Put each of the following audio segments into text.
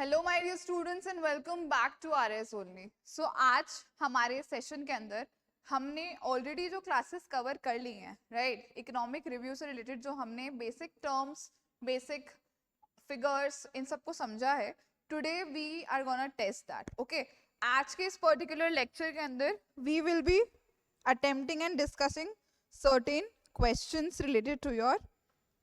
Hello my dear students and welcome back to RS only. So आज हमारे session के अंदर हमने ऑलरेडी जो क्लासेस कवर कर ली हैं, राइट, इकोनॉमिक रिव्यू से रिलेटेड जो हमने बेसिक टर्म्स, बेसिक फिगर्स, इन सबको समझा है। Today we are gonna test that, okay. आज के इस पर्टिकुलर लेक्चर के अंदर we will be attempting and discussing certain questions related to your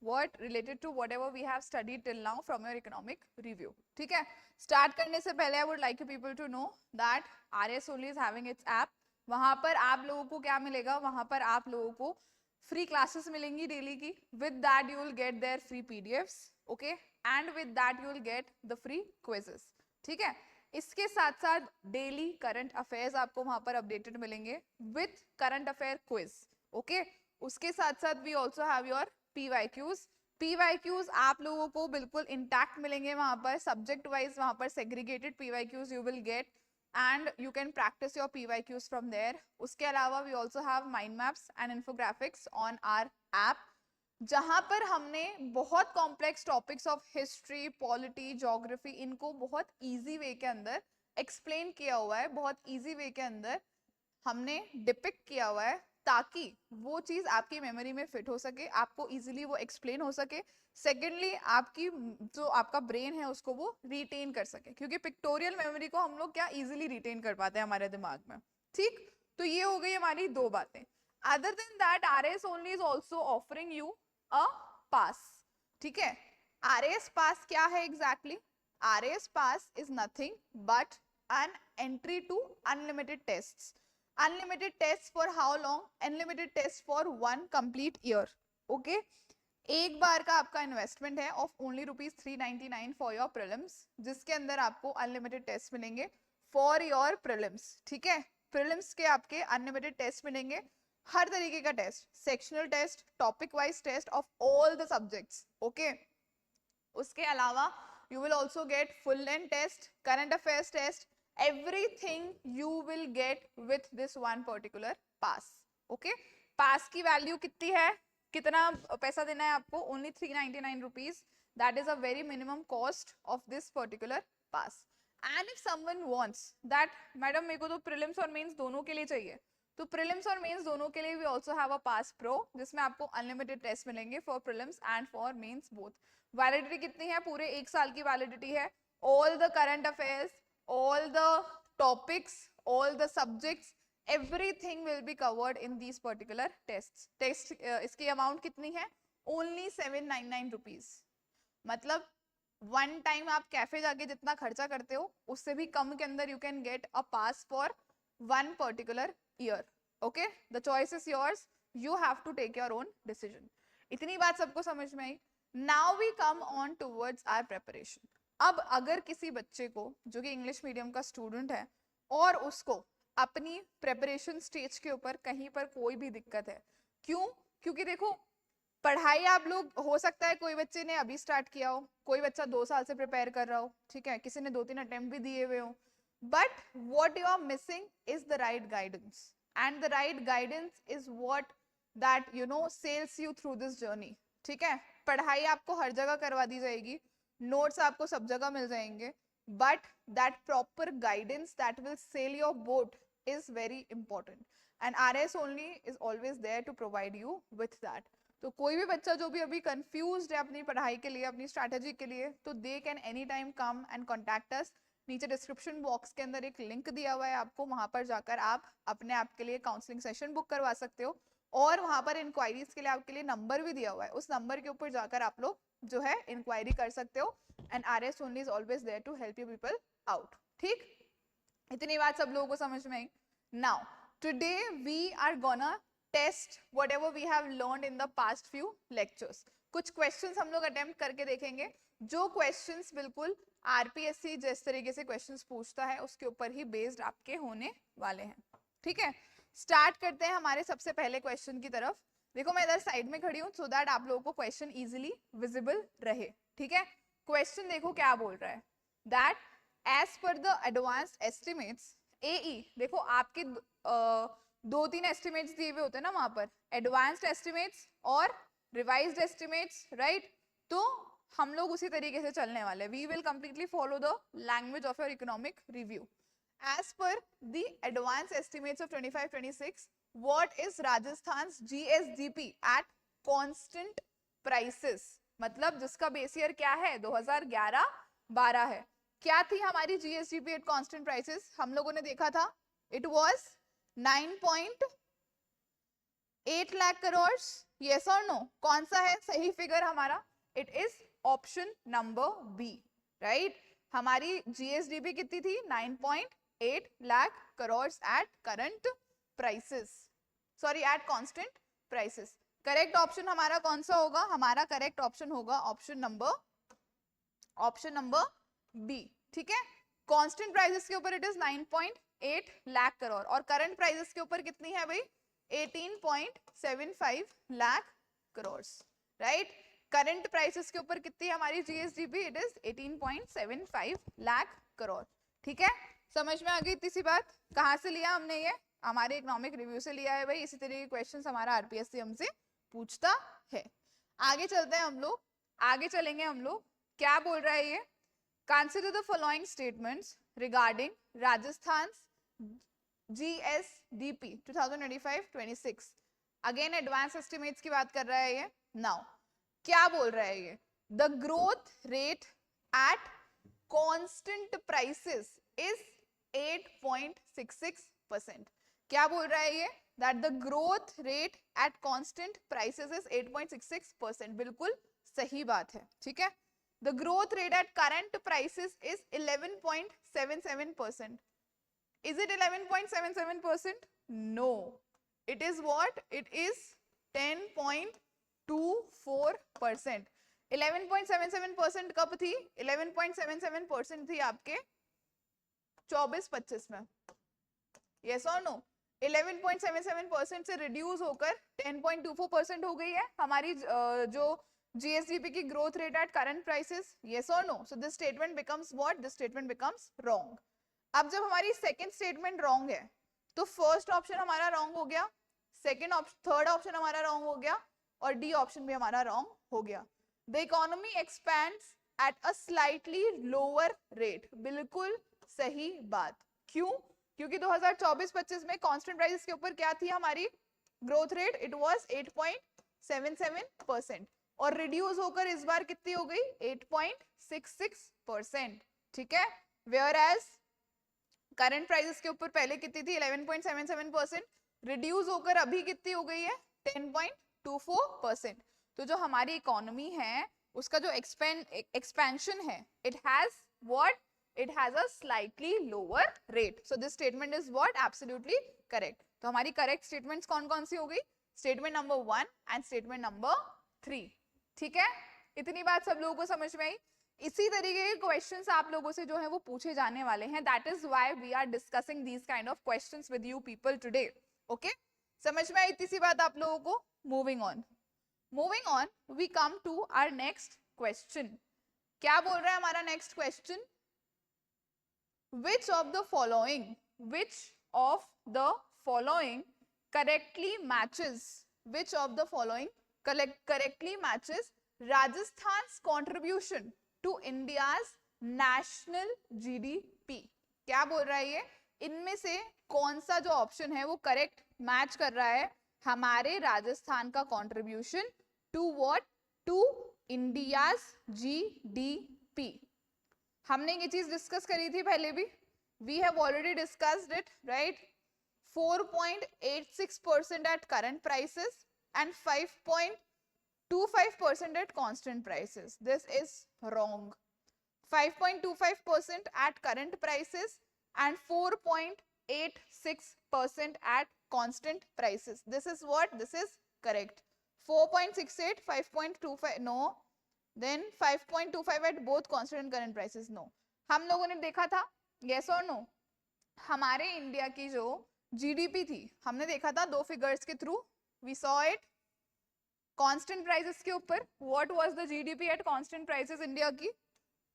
what related to whatever we have studied till now from your economic review. ठीक है, start करने से पहले I would like you people to know that RS only is having its app. वहां पर आप लोगों को क्या मिलेगा, वहां पर आप लोगों को फ्री क्लासेस मिलेंगी डेली की. With that you will get there free PDFs, okay, and with that you will get the free quizzes. ठीक है, इसके साथ साथ डेली करंट अफेयर्स आपको वहां पर अपडेटेड मिलेंगे with current affair quiz, okay. उसके साथ साथ we also have your PYQs. PYQs आप लोगों को बिल्कुल इंटैक्ट मिलेंगे वहां पर, सब्जेक्ट वाइज वहां पर segregated PYQs you will get and you can practice your PYQs from there. उसके अलावा we also have mind maps and infographics on our app, जहां पर हमने बहुत complex topics of history, polity, geography, इनको बहुत इजी वे के अंदर एक्सप्लेन किया हुआ है, बहुत इजी वे के अंदर हमने डिपिक्ट किया हुआ है, ताकि वो चीज आपकी मेमोरी में फिट हो सके, आपको इजीली वो एक्सप्लेन हो सके. सेकेंडली, आपकी जो आपका ब्रेन है उसको वो रिटेन कर सके, क्योंकि पिक्टोरियल मेमोरी को हम लोग क्या इजीली रिटेन कर पाते हैं हमारे दिमाग में. ठीक, तो ये हो गई हमारी दो बातें. Other than that RS only is also offering you a pass. ठीक है, आरएस पास क्या है exactly? RS pass is nothing but an entry to unlimited tests. Unlimited tests for how long? Unlimited tests for 1 complete year. Okay? एक बार का आपका investment है of only ₹399 for your prelims, जिसके अंदर आपको अनलिमिटेड टेस्ट मिलेंगे फॉर योर प्रीलिम्स. ठीक है, प्रीलिम्स के आपके अनलिमिटेड टेस्ट मिलेंगे, हर तरीके का test, sectional test, topic wise test of all the subjects. Okay, उसके अलावा you will also get full length test, current affairs test, everything you will get with this one particular pass. okay, pass की value कितनी है, कितना पैसा देना है आपको? only 399 rupees. that is a very minimum cost of this particular pass. and if someone wants that madam मेरे को तो prelims और mains दोनों के लिए चाहिए, तो prelims और mains दोनों के लिए we also have a pass pro, जिसमें आपको unlimited test मिलेंगे for prelims and for mains both. validity कितनी है? पूरे 1 साल की validity है. all the current affairs, all the topics, all the subjects, everything will be covered in these particular tests. इसकी amount कितनी है? only 799 rupees. मतलब वन टाइम आप कैफे जाके जितना खर्चा करते हो उससे भी कम के अंदर you can get a pass for 1 particular year. Okay, the choice is yours, you have to take your own decision. इतनी बात सबको समझ में आई? Now we come on towards our preparation. अब अगर किसी बच्चे को जो कि इंग्लिश मीडियम का स्टूडेंट है और उसको अपनी प्रेपरेशन स्टेज के ऊपर कहीं पर कोई भी दिक्कत है, क्यों? क्योंकि देखो, पढ़ाई आप लोग, हो सकता है कोई बच्चे ने अभी स्टार्ट किया हो, कोई बच्चा 2 साल से प्रिपेयर कर रहा हो, ठीक है, किसी ने 2-3 अटेम्प्ट भी दिए हुए हो, but what you are missing is the right guidance, and the right guidance is what that you know sails you through this journey. ठीक है, पढ़ाई आपको हर जगह करवा दी जाएगी, नोट्स आपको सब जगह मिल जाएंगे, but that proper guidance that will sail your boat is very important, and RS only is always there to provide you with that. तो कोई भी बच्चा जो भी अभी कंफ्यूज्ड है अपनी पढ़ाई के लिए, अपनी स्ट्रैटेजी के लिए, तो they can any time come and contact us. नीचे डिस्क्रिप्शन बॉक्स के अंदर एक लिंक दिया हुआ है आपको, वहां पर जाकर आप अपने आप के लिए काउंसलिंग सेशन बुक करवा सकते हो, और वहां पर इंक्वायरीज के लिए आपके लिए नंबर भी दिया हुआ है, उस नंबर के ऊपर जाकर आप लोग जो है इंक्वायरी कर सकते हो, and RS only is always there to help you people out. ठीक, इतनी बात सब लोगों को समझ में आई? Now today we are gonna test whatever we have learned in the past few lectures. कुछ क्वेश्चंस हम लोग अटेम्प्ट करके देखेंगे, जो क्वेश्चंस बिल्कुल आरपीएससी जिस तरीके से क्वेश्चंस पूछता है उसके ऊपर ही बेस्ड आपके होने वाले हैं. ठीक है, स्टार्ट करते हैं हमारे सबसे पहले क्वेश्चन की तरफ. देखो मैं इधर साइड में खड़ी हूँ सो दैट आप लोगों को क्वेश्चन इजिली विजिबल रहे. ठीक है, क्वेश्चन देखो क्या बोल रहा है, that as per the advanced estimates एई. देखो आपके 2-3 एस्टिमेट्स दिए हुए होते हैं ना वहां पर, एडवांस्ड एस्टिमेट्स और रिवाइज्ड एस्टिमेट्स, राइट? तो हम लोग उसी तरीके से चलने वाले, we will completely follow the language of your economic review. As per the advanced estimates of 25-26, what is Rajasthan's GSDP at constant prices? मतलब जिसका बेस ईयर क्या है 2011-12 है. क्या थी हमारी GSDP at constant prices? हम लोगों ने देखा था it was 9.8 lakh crores. Yes or no? कौन सा है सही फिगर हमारा? It is option number B, right? हमारी GSDP कितनी थी? 9.8 lakh crores at current prices. Sorry, at constant prices. Correct option हमारा कौन सा होगा? हमारा करेक्ट ऑप्शन होगा ऑप्शन नंबर बी. ठीक है, कांस्टेंट प्राइसेस के ऊपर इट इज 9.8 लाख करोड़ और करंट प्राइसेस के ऊपर कितनी है भाई? 18.75 lakh crore. Right, current prices के ऊपर कितनी है हमारी GSDP? It is 18.75 lakh crore. ठीक है, समझ में आ गई इतनी सी बात? कहाँ से लिया हमने ये? हमारे इकोनॉमिक रिव्यू से लिया है भाई. इसी तरीके के क्वेश्चंस हमारा आरपीएससी हमसे पूछता है. आगे चलते हैं हम लोग, आगे चलेंगे हम लोग. क्या बोल रहा है ये? Consider the following statements regarding Rajasthan GSDP 2025-26. Again advance estimates की बात कर रहा है ये. नाउ क्या बोल रहा है ये? The growth rate eight constant prices is 8.66%. क्या बोल रहा है ये? That the growth rate at constant prices is 8.66%. बिल्कुल सही बात है. ठीक है, the growth rate at current prices is 11.77%. Is it 11.77%? No. It is what? It is 10.24%. 11.77% कब थी? 11.77% थी आपके 24-25 में. Yes or no? 11.77% से रिड्यूस होकर 10.24% हो गई है हमारी जो जीएसडीपी की growth rate at current prices. Yes और no? So this statement becomes what? This statement becomes wrong. अब जब हमारी सेकंड स्टेटमेंट रॉन्ग है तो फर्स्ट ऑप्शन हमारा रॉन्ग हो गया, सेकंड ऑप्शन, थर्ड ऑप्शन हमारा रॉन्ग हो गया और डी ऑप्शन भी हमारा रॉन्ग हो गया. The economy expands at a slightly lower rate. बिल्कुल सही बात. क्यों? क्योंकि 2024-25 में कांस्टेंट प्राइसेस के ऊपर क्या थी हमारी ग्रोथ रेट? इट वाज 8.77% और रिड्यूस होकर इस बार कितनी हो गई? 8.66%. ठीक है, वेयर एज करंट प्राइसेस के ऊपर पहले कितनी थी? 11.77%. रिड्यूस होकर अभी कितनी हो गई है? 10.24%. तो जो हमारी इकोनॉमी है उसका जो एक्सपेंशन है, it has what? It has a slightly lower rate. So this statement is what? Absolutely correct. तो हमारी correct statements कौन-कौन सी हो गई? Statement number 1 and statement number 3. ठीक है, इतनी बात सब लोगों को समझ में आई? इसी तरीके के क्वेश्चंस आप लोगों से जो है वो पूछे जाने वाले हैं. That is why we are discussing these kind of questions with you people today. Okay? समझ में आई इतनी सी बात आप लोगों को? Moving on, we come to our next question. क्या बोल रहा है हमारा next question? Which of the following correctly matches Rajasthan's contribution to India's national GDP? क्या बोल रहा है ये? इनमें से कौन सा जो ऑप्शन है वो करेक्ट मैच कर रहा है हमारे राजस्थान का contribution to what? To India's GDP. हमने ये चीज डिस्कस करी थी पहले भी. We have already discussed it, right? 4.86% at current prices and 5.25% at constant prices. This is wrong. 5.25% at current prices and 4.86% at constant prices. This is what? This is correct. 4.68, 5.25, no. Then 5.25 at both constant and current prices, no. हम लोगों ने देखा था, yes or no? हमारे India की जो GDP थी हमने देखा था दो फिगर्स के through. We saw it. Constant prices के ऊपर what was the GDP at constant prices India की?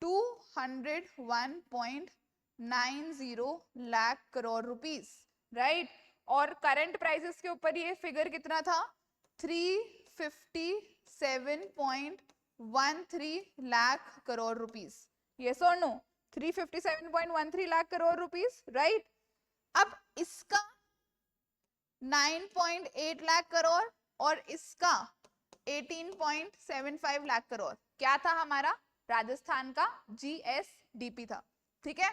201.90 लाख करोड़ रुपीस, राइट? और करंट प्राइसेस के ऊपर ये फिगर कितना था? 357.1 313 लाख करोड़ रुपीस, यस और no? 357.13 lakh crore rupees, right? अब इसका 9.8 लाख करोड़ और इसका 18.75 लाख करोड़ क्या था हमारा? राजस्थान का जीएसडीपी था, ठीक है?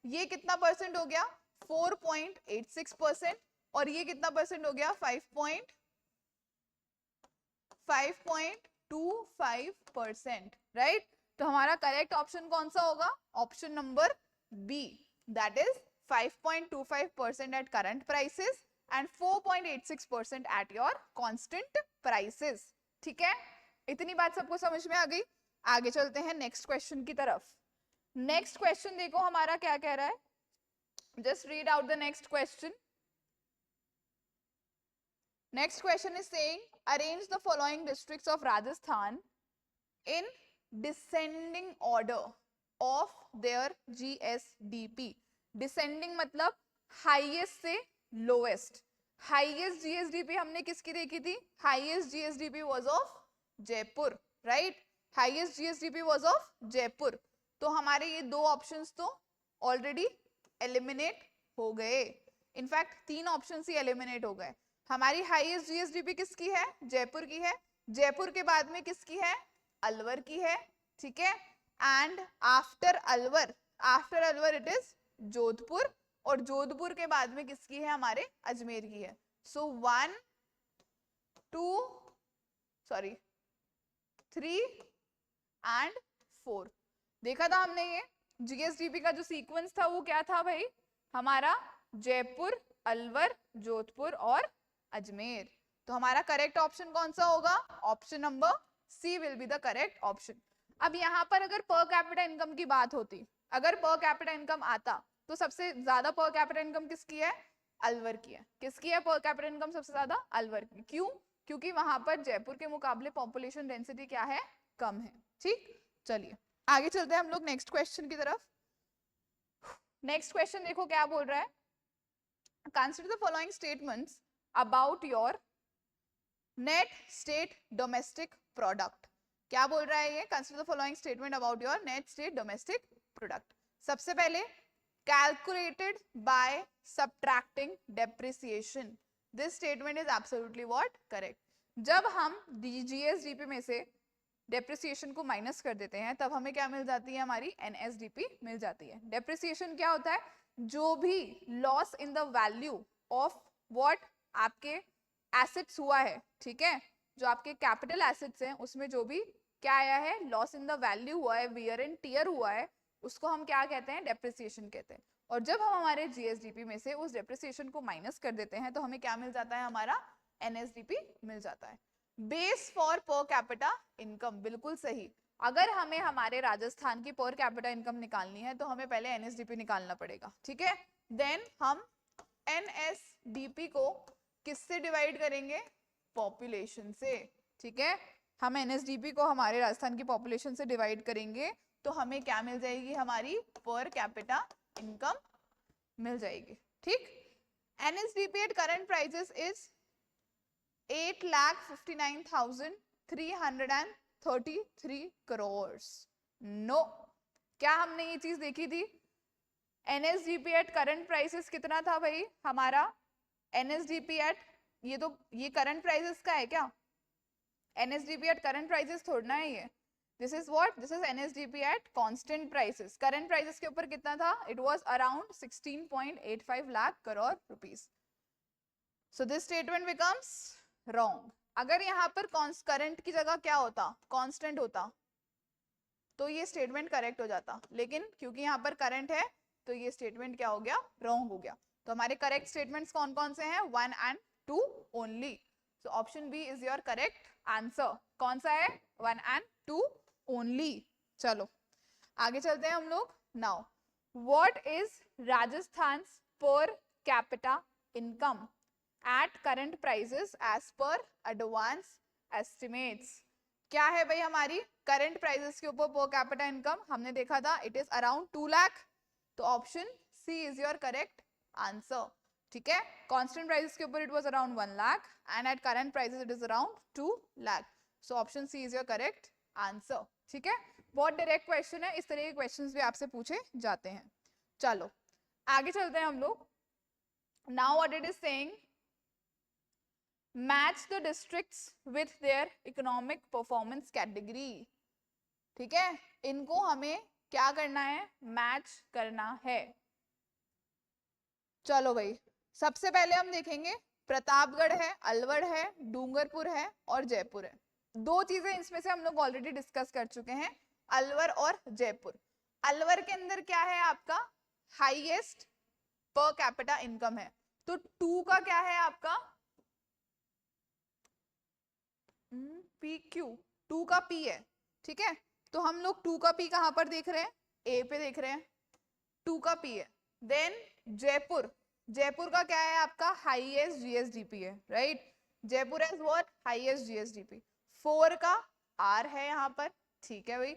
ये कितना परसेंट हो गया? 4.86%, और ये कितना परसेंट हो गया? 5.25%, राइट? तो हमारा करेक्ट ऑप्शन कौन सा होगा? Option number B, that is 5.25% at current prices and 4.86% at your constant prices, ठीक है? इतनी बात सबको समझ में आ गई? आगे चलते हैं नेक्स्ट क्वेश्चन की तरफ। नेक्स्ट क्वेश्चन देखो हमारा क्या कह रहा है, just read out the next question. Next question is saying arrange the following districts of Rajasthan in descending order of their GSDP. Descending मतलब highest से lowest. Highest GSDP हमने किसकी देखी थी? Highest GSDP was of Jaipur, right? Highest GSDP was of Jaipur. तो हमारे ये दो ऑप्शंस तो ऑलरेडी एलिमिनेट हो गए। इनफैक्ट 3 ऑप्शंस ही एलिमिनेट हो गए। हमारी हाईएस्ट जीएसडीपी किसकी है? जयपुर की है। जयपुर के बाद में किसकी है? अलवर की है, ठीक है? And after Alwar it is Jodhpur, और जोधपुर के बाद में किसकी है? हमारे अजमेर की है। सो 1 2 3 एंड 4 देखा था हमने। ये जीएसडीपी का जो सीक्वेंस था वो क्या था भाई? हमारा जयपुर, अलवर, जोधपुर और अजमेर। तो हमारा करेक्ट ऑप्शन कौन सा होगा? Option number C will be the correct option. अब यहाँ पर अगर पर कैपिटा इनकम की बात होती, अगर पर कैपिटा इनकम आता, तो सबसे ज्यादा पर कैपिटा इनकम किसकी है? अलवर की है। किसकी है पर कैपिटा इनकम सबसे ज्यादा? अलवर की। क्यों? क्योंकि वहां पर जयपुर के मुकाबले पॉपुलेशन डेंसिटी क्या है? कम है, ठीक? चलिए आगे चलते हैं हम लोग नेक्स्ट क्वेश्चन की तरफ। नेक्स्ट क्वेश्चन देखो क्या बोल रहा है, consider the following statements about your net state domestic product. क्या बोल रहा है ये? Consider the following statement about your net state domestic product. सबसे पहले calculated by subtracting depreciation. This statement is absolutely what? Correct. जब हम जीएसडीपी में से डेप्रिसिएशन को माइनस कर देते हैं तब हमें क्या मिल जाती है? हमारी एनएसडीपी मिल जाती है। डेप्रिसिएशन क्या होता है? जो भी loss in the value of what आपके एसेट्स हुआ है, ठीक है? जो आपके कैपिटल एसेट्स हैं उसमें जो भी क्या आया है? लॉस इन द वैल्यू हुआ है, वियर एंड टियर हुआ है, उसको हम क्या कहते हैं? डेप्रिसिएशन कहते हैं। और जब हम हमारे जीएसडीपी में से उस डेप्रिसिएशन को माइनस कर देते हैं तो हमें क्या मिल जाता है? हमारा एनएसडीपी मिल जाता है। बेस फॉर पर कैपिटा इनकम, बिल्कुल सही। अगर हमें हमारे राजस्थान की पर कैपिटा इनकम निकालनी है तो हमें पहले एनएसडीपी निकालना पड़ेगा, ठीक है? देन हम एनएसडीपी को किससे डिवाइड करेंगे? पॉपुलेशन से, ठीक है? हम एनएसडीपी को हमारे राजस्थान की पॉपुलेशन से डिवाइड करेंगे तो हमें क्या मिल जाएगी? हमारी पर कैपिटा इनकम मिल जाएगी, ठीक? NSDP at current prices is 8,59,333 crore. No, क्या हमने ये चीज देखी थी? एनएसडीपी एट करंट प्राइसेस कितना था भाई हमारा? एनएसडीपी एट, ये करंट प्राइसेस का है क्या? एनएसडीपी एट करंट प्राइसेस थोड़ा है ये। This is what? This is NSDP eight constant prices. Current prices के ऊपर कितना था? It was around 16.85 lakh crore rupees. So this statement becomes wrong. अगर यहाँ पर करंट की जगह क्या होता? कांस्टेंट होता तो ये स्टेटमेंट करेक्ट हो जाता, लेकिन क्योंकि यहाँ पर करंट है तो ये स्टेटमेंट क्या हो गया? रॉन्ग हो गया। तो हमारे करेक्ट स्टेटमेंट्स कौन कौन से हैं? 1 and 2 only. So option B is your correct answer. कौन सा है? 1 and 2 ओनली। चलो आगे चलते हैं हम लोग। Now what is Rajasthan per capita income at current prices as per advance estimates? क्या है भाई हमारी करंट प्राइसेस के ऊपर पर कैपिटा इनकम? हमने देखा था इट इज अराउंड 2 लाख। तो option C is your correct answer, ठीक है? कांस्टेंट प्राइसेस के ऊपर it was around 1 lakh and at current prices it is around 2 lakh. So option C is your correct answer. ठीक है, बहुत डायरेक्ट क्वेश्चन है, इस तरह के क्वेश्चंस भी आपसे पूछे जाते हैं। चलो आगे चलते हैं हम लोग। Now what it is saying, match the districts with their economic performance category. ठीक है, इनको हमें क्या करना है, मैच करना है। चलो भाई, सबसे पहले हम देखेंगे प्रतापगढ़ है, अलवर है, डूंगरपुर है और जयपुर है। दो चीजें इसमें से हम लोग ऑलरेडी डिस्कस कर चुके हैं, अलवर और जयपुर। अलवर के अंदर क्या है आपका, हाईएस्ट पर कैपिटा इनकम है, तो 2 का क्या है आपका पी क्यू, 2 का पी है। ठीक है, तो हम लोग 2 का पी कहां पर देख रहे हैं, ए पे देख रहे हैं, 2 का पी है। देन जयपुर, जयपुर का क्या है आपका, हाईएस्ट जीएसडीपी है, right. Jaipur has what, highest GSDP. 4 का आर है यहाँ पर। ठीक है भाई,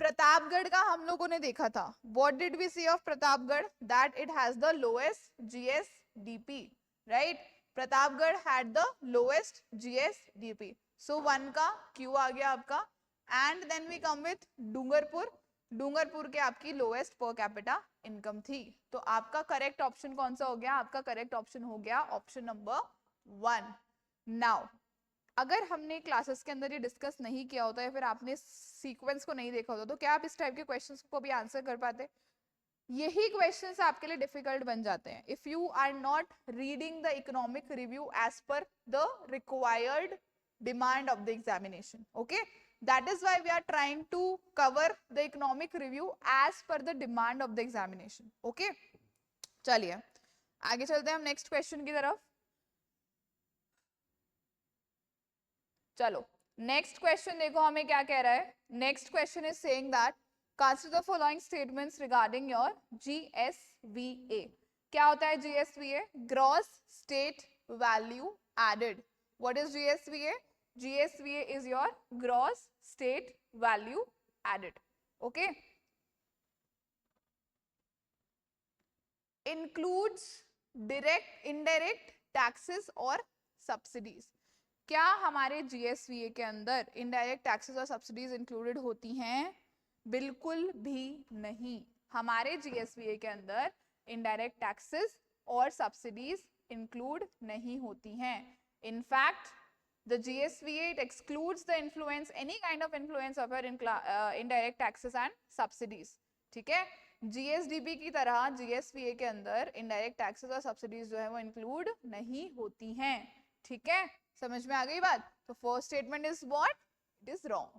प्रतापगढ़ का हम लोगों ने देखा था, what did we see of Pratapgarh, that it has the lowest GSDP, right. Pratapgarh had the lowest GSDP, so 1 का क्यू आ गया आपका। And then we come with Dungarpur, Dungarpur के आपकी लोएस्ट पर कैपिटा इनकम थी, तो आपका करेक्ट ऑप्शन कौन सा हो गया, आपका करेक्ट ऑप्शन हो गया ऑप्शन नंबर 1। नाउ अगर हमने क्लासेस के अंदर ये डिस्कस नहीं किया होता या फिर आपने सीक्वेंस को नहीं देखा होता, तो क्या आप इस टाइप के क्वेश्चंस को भी आंसर कर पाते? यही क्वेश्चंस आपके लिए डिफिकल्ट बन जाते हैं if you are not reading the economic review as per the required demand of the examination. Okay, that is why we are trying to cover the economic review as per the demand of the examination. Okay, चलिए आगे चलते हैं हम next question की तरफ। चलो next question देखो हमें क्या कह रहा है। Next question is saying that consider the following statements regarding your GSVA. क्या होता है GSVA? Gross State Value Added. What is GSVA? GSVA is your gross state value added. Okay. Includes direct, indirect taxes और subsidies. क्या हमारे GSVA के अंदर indirect taxes और subsidies included होती हैं? बिल्कुल भी नहीं। हमारे GSVA के अंदर indirect taxes और subsidies include नहीं होती हैं। In fact, the GSVA it excludes the influence, any kind of influence of your indirect taxes and subsidies. ठीक है, GSDP की तरह GSVA के अंदर indirect taxes और subsidies जो है वो include नहीं होती हैं। ठीक है, समझ में आ गई बात? तो first statement is what? It is wrong.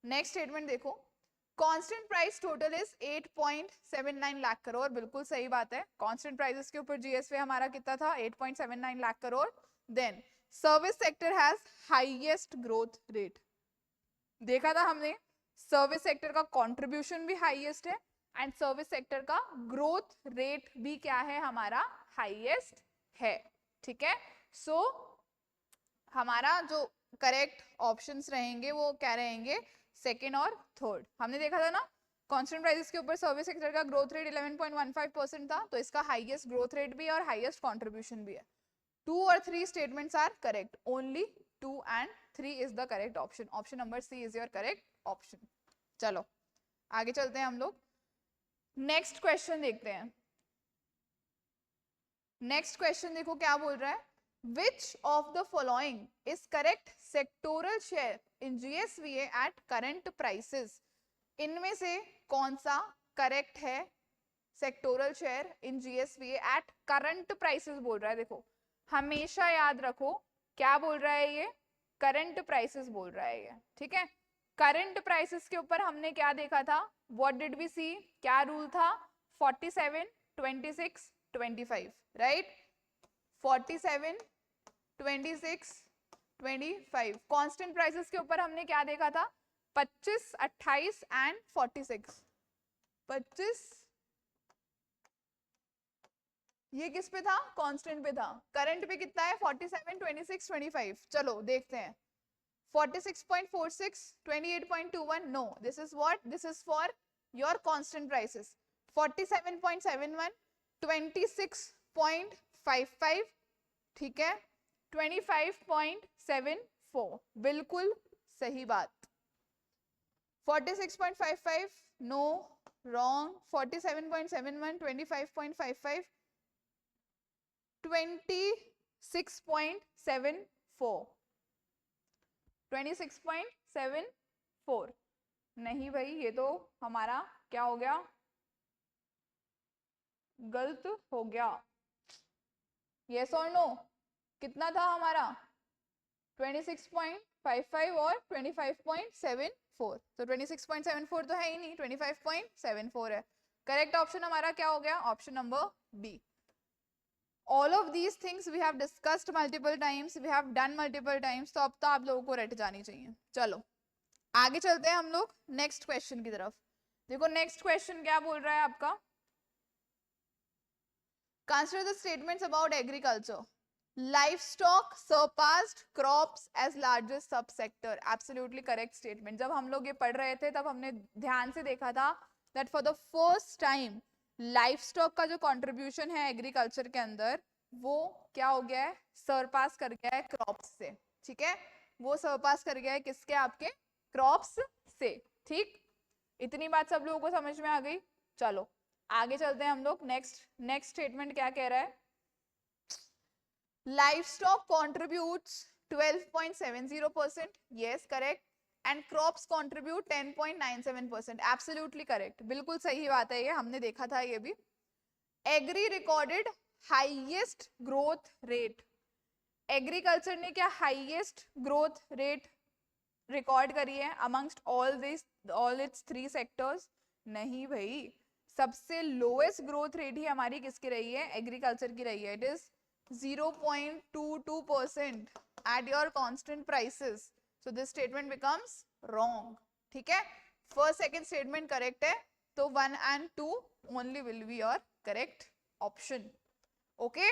Next statement देखो, constant price total is 8.79 lakh crore. बिल्कुल सही बात है, कांस्टेंट प्राइसेस के ऊपर जीएसवी हमारा कितना था, 8.79 lakh crore. Then service sector has highest growth rate. देखा था हमने, सर्विस सेक्टर का कंट्रीब्यूशन भी हाईएस्ट है एंड सर्विस सेक्टर का ग्रोथ रेट भी क्या है हमारा, हाईएस्ट है। ठीक है, सो हमारा जो करेक्ट ऑप्शंस रहेंगे वो क्या रहेंगे, सेकेंड और थर्ड। हमने देखा था ना, कांस्टेंट प्राइसेस के ऊपर सर्विस सेक्टर का ग्रोथ रेट 11.15% था, तो इसका हाईएस्ट ग्रोथ रेट भी है और हाईएस्ट कंट्रीब्यूशन भी है। 2 और 3 statements are correct, only 2 and 3 is the correct option. Option number C is your correct option. चलो आगे चलते हैं हम लोग, नेक्स्ट क्वेश्चन देखते हैं। नेक्स्ट क्वेश्चन देखो क्या बोल रहा है, Which of the following is correct sectoral share in GSVA at current prices? इनमें से कौन सा करेक्ट है sectoral share in GSVA at current prices बोल रहा है। देखो हमेशा याद रखो क्या बोल रहा है ये, करंट प्राइसेस बोल रहा है ये। ठीक है, करंट प्राइसेस के ऊपर हमने क्या देखा था, व्हाट डिड वी सी, क्या रूल था, 47, 26, 25, राइट। 47, 26, 25। कांस्टेंट प्राइसेस के ऊपर हमने क्या देखा था, 25, 28 एंड 46। 25 ये किस पे था, कांस्टेंट पे था। करंट पे कितना है, 47, 26, 25। चलो देखते हैं, 46.46, 28.21, no this is what, this is for your constant prices. 47.71, 26.55, ठीक है, 25.74, बिल्कुल सही बात। 46.55, no, wrong. 47.71, 25.55, 26.74, 26.74, नहीं भाई ये तो हमारा क्या हो गया, गलत हो गया। यस और नो, कितना था हमारा 26.55 और 25.74, तो 26.74 तो है ही नहीं, 25.74 है। करेक्ट ऑप्शन हमारा क्या हो गया, option number B. All of these things we have discussed multiple times, we have done multiple times, तो अब तो आप लोगों को रट जानी चाहिए। चलो आगे चलते हैं हम लोग नेक्स्ट क्वेश्चन की तरफ। देखो नेक्स्ट क्वेश्चन क्या बोल रहा है आपका, consider the statements about agriculture, livestock surpassed crops as largest sub sector. Absolutely correct statement. जब हम लोग ये पढ़ रहे थे तब हमने ध्यान से देखा था that for the first time livestock का जो कंट्रीब्यूशन है एग्रीकल्चर के अंदर वो क्या हो गया है, सरपास कर गया है क्रॉप्स से। ठीक है, वो सरपास कर गया है किसके, आपके क्रॉप्स से। ठीक, इतनी बात सब लोगों को समझ में आ गई। चलो आगे चलते हैं हम लोग। नेक्स्ट स्टेटमेंट क्या कह रहा है, livestock contributes 12.70%, yes correct, and crops contribute 10.97%, absolutely correct, बिल्कुल सही बात है, ये हमने देखा था ये भी। Agri recorded highest growth rate, agriculture ने क्या हाईएस्ट ग्रोथ रेट रिकॉर्ड करी है अमंगस्ट ऑल इट्स 3 सेक्टर्स? नहीं भाई, सबसे लोएस्ट ग्रोथ रेट ही हमारी किसकी रही है, एग्रीकल्चर की रही है। It is 0.22% at your constant prices. So this statement becomes wrong. ठीक है, first second statement correct है, तो 1 and 2 only will be your correct option. Okay,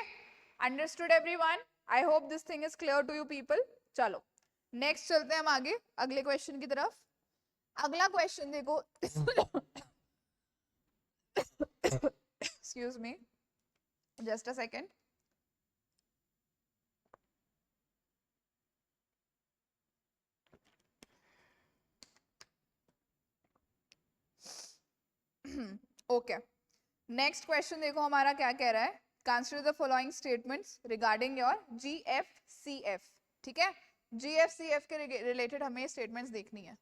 understood everyone? I hope this thing is clear to you people. चलो next चलते हैं हम आगे अगले क्वेश्चन की तरफ। अगला क्वेश्चन देखो excuse me, just a second. Okay, next question देखो हमारा क्या कह रहा है, consider the following statements regarding your GFCF. ठीक है, जीएफसीएफ के रिलेटेड हमें स्टेटमेंट्स देखनी है।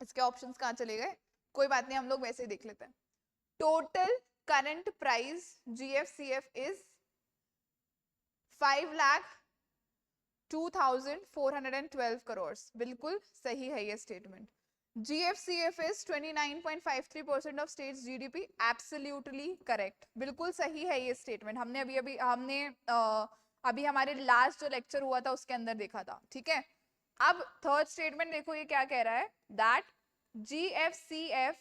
इसके ऑप्शंस कहाँ चले गए, कोई बात नहीं, हम लोग वैसे ही देख लेते हैं। Total current price GFCF is 5,02,412 crore, बिल्कुल सही है ये statement. GFCF is 29.53% of state's GDP, absolutely correct, बिल्कुल सही है ये स्टेटमेंट। हमने अभी हमारे लास्ट जो लेक्चर हुआ था उसके अंदर देखा था। ठीक है, अब थर्ड स्टेटमेंट देखो ये क्या कह रहा है, that GFCF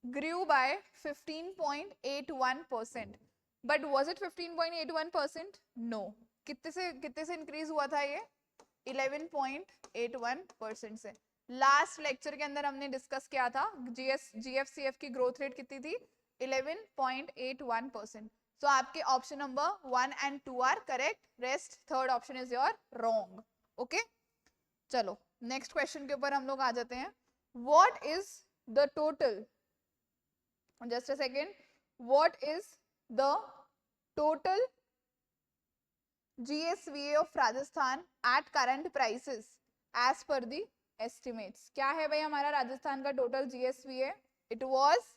grew by 15.81%, but was it 15.81%? No, कितने से इंक्रीज हुआ था ये, 11.81% से। लास्ट लेक्चर के अंदर हमने डिस्कस किया था जीएफसीएफ की ग्रोथ रेट कितनी थी, 11.81%। सो आपके option number 1 and 2 are correct, rest third option is your wrong. Okay, चलो नेक्स्ट क्वेश्चन के ऊपर हम लोग आ जाते हैं। What is the total, just a second, what is the total GSVA of Rajasthan at current prices as per the estimates? क्या है भाई हमारा राजस्थान का total GSVA? It was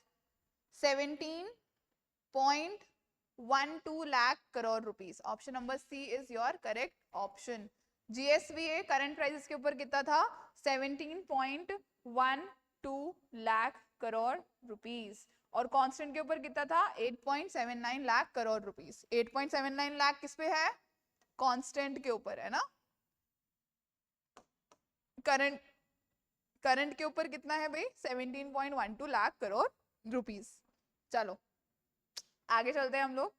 17.12 lakh crore rupees. Option number C is your correct option. GSVA current prices के ऊपर कितना था, 17.12 lakh crore rupees, और कांस्टेंट के ऊपर कितना था, 8.79 लाख करोड़ रुपीस। 8.79 लाख किस पे है, कांस्टेंट के ऊपर है ना। करंट के ऊपर कितना है भाई, 17.12 लाख करोड़ रुपीस। चलो आगे चलते हैं हम लोग।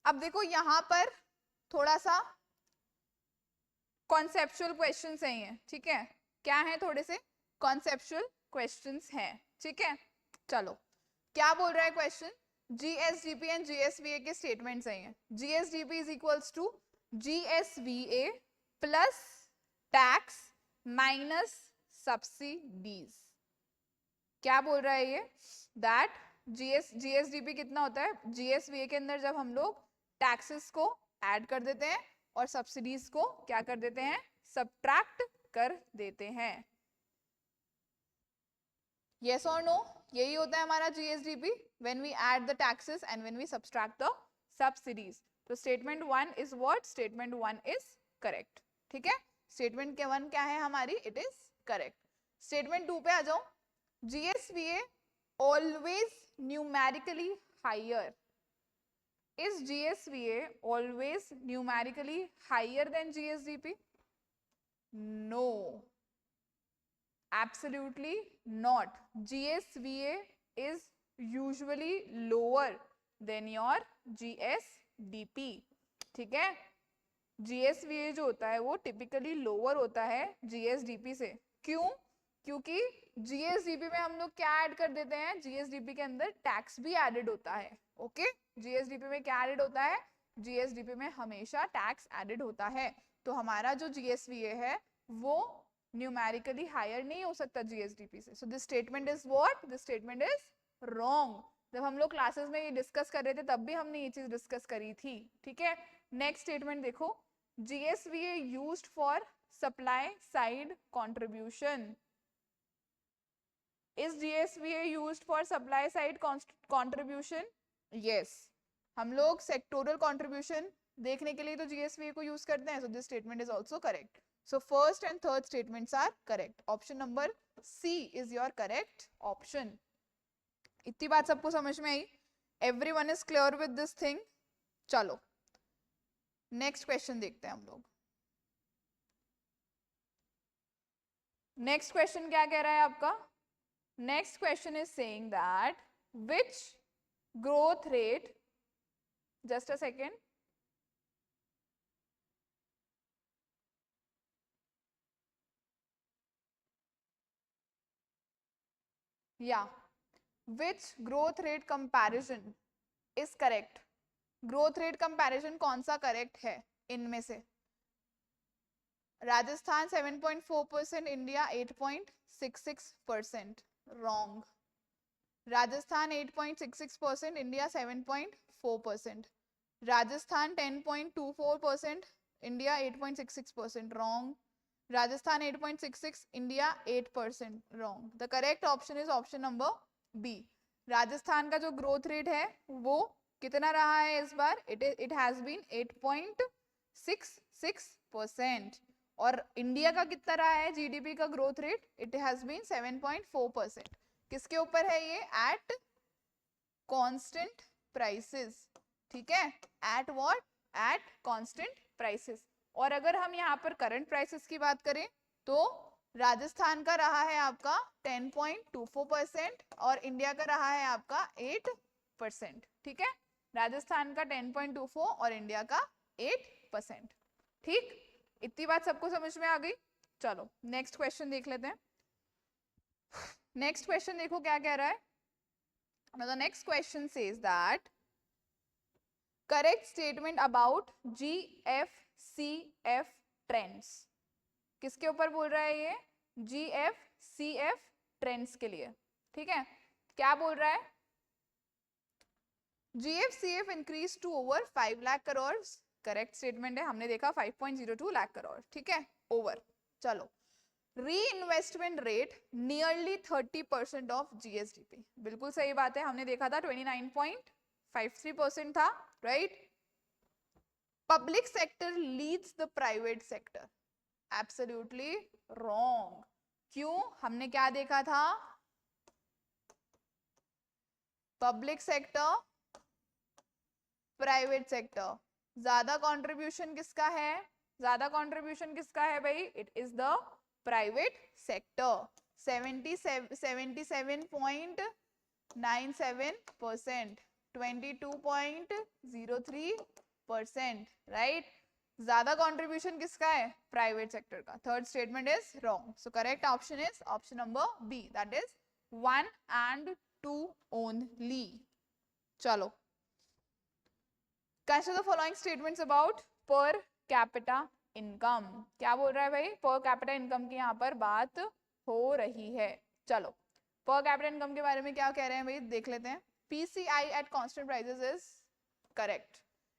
अब देखो यहाँ पर थोड़ा सा कॉन्सेप्चुअल क्वेश्चंस हैं ये। ठीक है, क्या है, थोड़े से कॉन्सेप्चुअल क्वेश्चंस हैं। ठीक है, चलो क्या बोल रहा है क्वेश्चन, जीएसडीपी एंड जीएसवीए के स्टेटमेंट्स हैं। GSDP is equals to GSVA plus tax minus subsidies. क्या बोल रहा है ये? दैट जीएसडीपी कितना होता है? जीएसवीए के अंदर जब हम लोग टैक्सेस को ऐड कर देते हैं और सब्सिडीज को क्या कर देते हैं? सब्ट्रैक्ट कर देते हैं। यस और नो? यही होता है हमारा GSDP, when we add the taxes and when we subtract the subsidies. तो statement 1 is what? Statement 1 is correct. ठीक है, स्टेटमेंट के 1 क्या है हमारी? It is correct. स्टेटमेंट 2 पे आ जाओ। GSVA always numerically higher. Is GSVA always numerically higher than GSDP? No, absolutely not. GSVA is usually lower than your GSDP. ठीक है, GSVA जो होता है वो टिपिकली लोअर होता है GSDP से। क्यों? क्योंकि जीएसडीपी में हम लोग क्या ऐड कर देते हैं? जीएसडीपी के अंदर टैक्स भी एडेड होता है। ओके, जीएसडीपी में क्या एडेड होता है? जीएसडीपी में हमेशा टैक्स एडेड होता है। तो हमारा जो जीएसवीए है वो न्यूमेरिकली हायर नहीं हो सकता जीएसडीपी से। सो this statement is what? This statement is wrong. जब हम लोग क्लासेस में ये डिस्कस कर रहे थे तब भी हमने ये चीज डिस्कस करी थी। ठीक है, नेक्स्ट स्टेटमेंट देखो। GSVA used for supply side contribution. Is GSVA used for supply side contribution? Yes. हम लोग sectoral contribution देखने के लिए तो GSVA को use करते हैं. So this statement is also correct. So first and third statements are correct. Option number C is your correct option. इतनी बात सबको समझ में आई? Everyone is clear with this thing? चलो next question देखते हैं हम लोग. Next question क्या कह रहा है आपका? Next question is saying that which growth rate, just a second, yeah, which growth rate comparison is correct? Growth rate comparison कौन सा correct है इनमें से? Rajasthan 7.4%, India 8.66%. Wrong. Rajasthan 8.66%, India 7.4%. Rajasthan 10.24%, India 8.66%. Wrong. Rajasthan 8.66, India 8%. Wrong. The correct option is option number B. Rajasthan का जो growth rate है वो कितना रहा है इस बार? It has been 8.66%. और इंडिया का कितना रहा है जीडीपी का growth rate? It has been 7.4%. किसके ऊपर है ये? At constant prices. ठीक है, at what? At constant prices. और अगर हम यहाँ पर करंट प्राइसेस की बात करें तो राजस्थान का रहा है आपका 10.24% और इंडिया का रहा है आपका 8%. ठीक है, राजस्थान का 10.24 और इंडिया का 8%. ठीक, इतनी बात सबको समझ में आ गई? चलो नेक्स्ट क्वेश्चन देख लेते हैं. नेक्स्ट क्वेश्चन देखो क्या कह रहा है. Now the next question says that correct statement about GFCF trends. किसके ऊपर बोल रहा है ये? GFCF trends के लिए. ठीक है, क्या बोल रहा है? GFCF increased to over 5 lakh crores. Correct statement है, हमने देखा 5.02 लाख करोड़. ठीक है, ओवर. चलो, reinvestment rate nearly 30% of GSDP. बिल्कुल सही बात है, हमने देखा था 29.53% था. Right. Public sector leads the private sector. Absolutely wrong. क्यों? हमने क्या देखा था? Public sector, private sector. ज्यादा कंट्रीब्यूशन किसका है? ज्यादा कंट्रीब्यूशन किसका है भाई? It is the private sector. 77.97%, 22.03%. Right. ज्यादा कंट्रीब्यूशन किसका है? प्राइवेट सेक्टर का. Third statement is wrong. So correct option is option number B, that is 1 and 2 only. चलो, consider the following statements about per capita income. क्या बोल रहा है भाई? per capita income की यहाँ पर बात हो रही है। चलो पर कैपिटा इनकम के बारे में क्या कह रहे हैं भाई, देख लेते हैं। PCI eight constant prices is correct,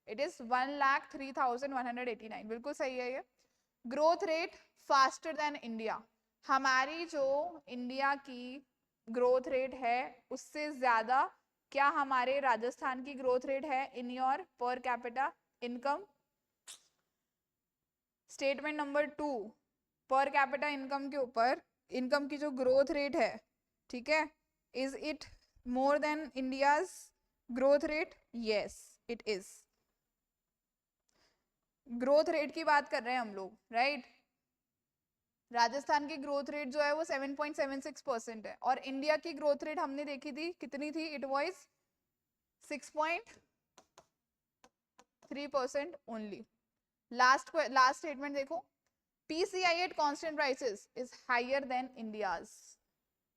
it is 1,03,189, बिल्कुल सही है ये। Growth rate faster than India, हमारी जो इंडिया की ग्रोथ रेट है उससे ज्यादा क्या हमारे राजस्थान की ग्रोथ रेट है इन योर पर कैपिटा इनकम? स्टेटमेंट नंबर 2, पर कैपिटा इनकम के ऊपर इनकम की जो ग्रोथ रेट है, ठीक है, is it more than India's growth rate? Yes it is. Growth rate की बात कर रहे हैं हम लोग, राइट? राजस्थान की ग्रोथ रेट जो है वो 7.76% है और इंडिया की ग्रोथ रेट हमने देखी थी कितनी थी, it was 6.3% only. Last statement देखो, PCI at constant prices is higher than India's.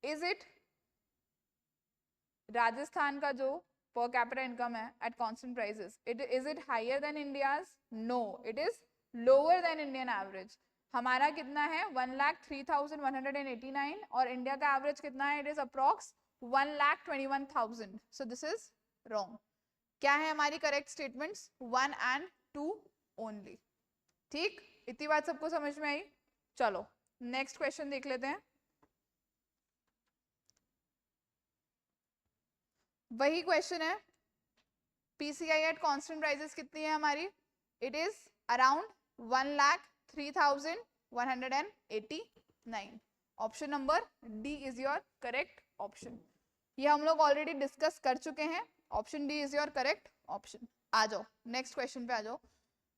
Is it? Rajasthan का जो per capita income है at constant prices, is it higher than India's? No, it is lower than Indian average. हमारा कितना है 1,03,189 और India का average कितना है, it is approx 1,21,000. So this is wrong. क्या है हमारी करेक्ट स्टेटमेंट्स? 1 and 2 only. ठीक, इतनी बात सबको समझ में आई? चलो नेक्स्ट क्वेश्चन देख लेते हैं. वही क्वेश्चन है, PCI एट कांस्टेंट प्राइसेस कितनी है हमारी? It is around 1,03,189. Option number D is your correct option. ये हम लोग ऑलरेडी डिस्कस कर चुके हैं. Option D is your correct option. आ जाओ नेक्स्ट क्वेश्चन पे आ जाओ.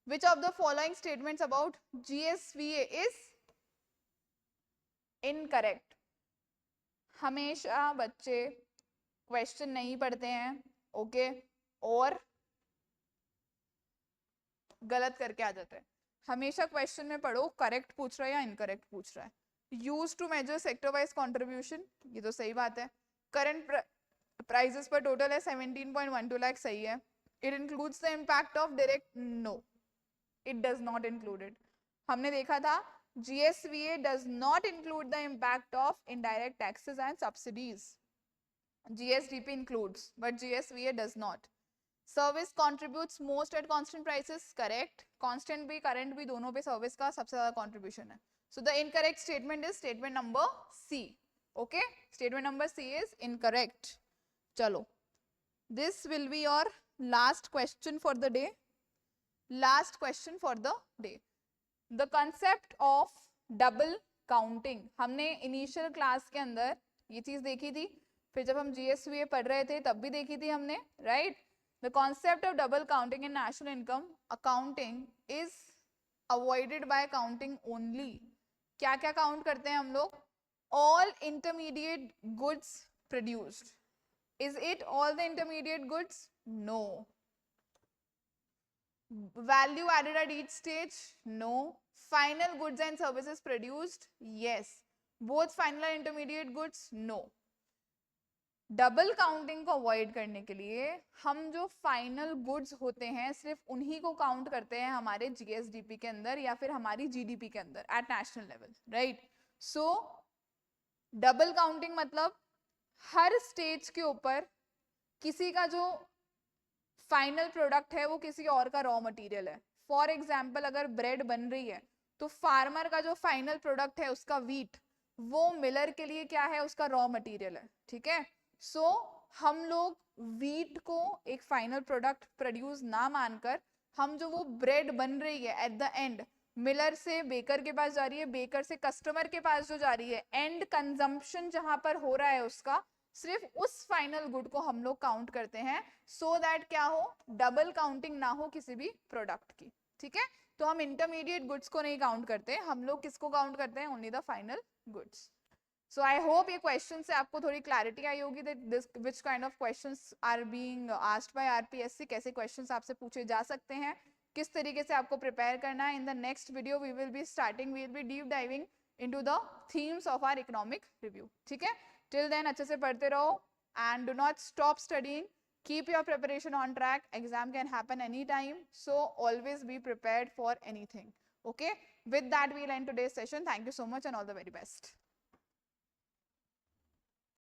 Which of the following statements about GSVA is incorrect? हमेशा बच्चे क्वेश्चन नहीं पढ़ते हैं, ओके, और गलत करके आ जाते हैं. हमेशा क्वेश्चन में पढ़ो करेक्ट पूछ रहा है या इनकरेक्ट पूछ रहा है. Use to measure sector wise contribution, ये तो सही बात है. करंट प्राइजेस पर टोटल है 17.12 लाख, सही है. It includes the impact of direct, no it does not include it. हमने देखा था GSVA does not include the impact of indirect taxes and subsidies. GSDP includes but GSVA does not. Service contributes most at constant prices, correct. Constant भी current भी दोनों पे service का सबसे ज्यादा contribution है. So the incorrect statement is statement number C. Okay, statement number C is incorrect. चलो, this will be your last question for the day. Last question for the day. The concept of double counting, हमने initial class के अंदर ये चीज देखी थी, फिर जब हम GSVA पढ़ रहे थे तब भी देखी थी हमने, right? The concept of double counting in national income accounting is avoided by counting only. क्या क्या काउंट करते हैं हम लोग? All intermediate goods produced. Is it all the intermediate goods? No. Value added at each stage? No. Final goods and services produced? Yes. Both final and intermediate goods? No. Double counting को avoid करने के लिए हम जो final goods होते हैं सिर्फ उन्हीं को काउंट करते हैं हमारे GSDP के अंदर या फिर हमारी GDP के अंदर at national level, right? So double counting मतलब हर स्टेज के ऊपर किसी का जो फाइनल प्रोडक्ट है वो किसी और का रॉ मटेरियल है. फॉर एग्जाम्पल अगर ब्रेड बन रही है तो फार्मर का जो फाइनल प्रोडक्ट है उसका व्हीट, वो मिलर के लिए क्या है, उसका रॉ मटेरियल है, ठीक है. सो हम लोग व्हीट को एक फाइनल प्रोडक्ट प्रोड्यूस ना मानकर हम जो वो ब्रेड बन रही है एट द एंड मिलर से बेकर के पास जा रही है, बेकर से कस्टमर के पास जो जा रही है, एंड कंजम्पशन जहां पर हो रहा है उसका, सिर्फ उस फाइनल गुड को हम लोग काउंट करते हैं सो दैट क्या हो, डबल काउंटिंग ना हो किसी भी प्रोडक्ट की, ठीक है. तो हम इंटरमीडिएट गुड्स को नहीं काउंट करते, हम लोग किसको काउंट करते हैं, only the final goods. So I hope ये क्वेश्चन से आपको थोड़ी क्लैरिटी आई होगी that this which kind of questions are being asked by RPSC, कैसे क्वेश्चंस आपसे पूछे जा सकते हैं, किस तरीके से आपको प्रिपेयर करना है. In the next video we will be deep diving into the themes of our economic review, ठीक है. टिल देन अच्छे से पढ़ते रहो and do not stop studying. Keep your preparation on track. Exam can happen anytime, so always be prepared for anything. Okay, with that we'll end today's session. Thank you so much and all the very best.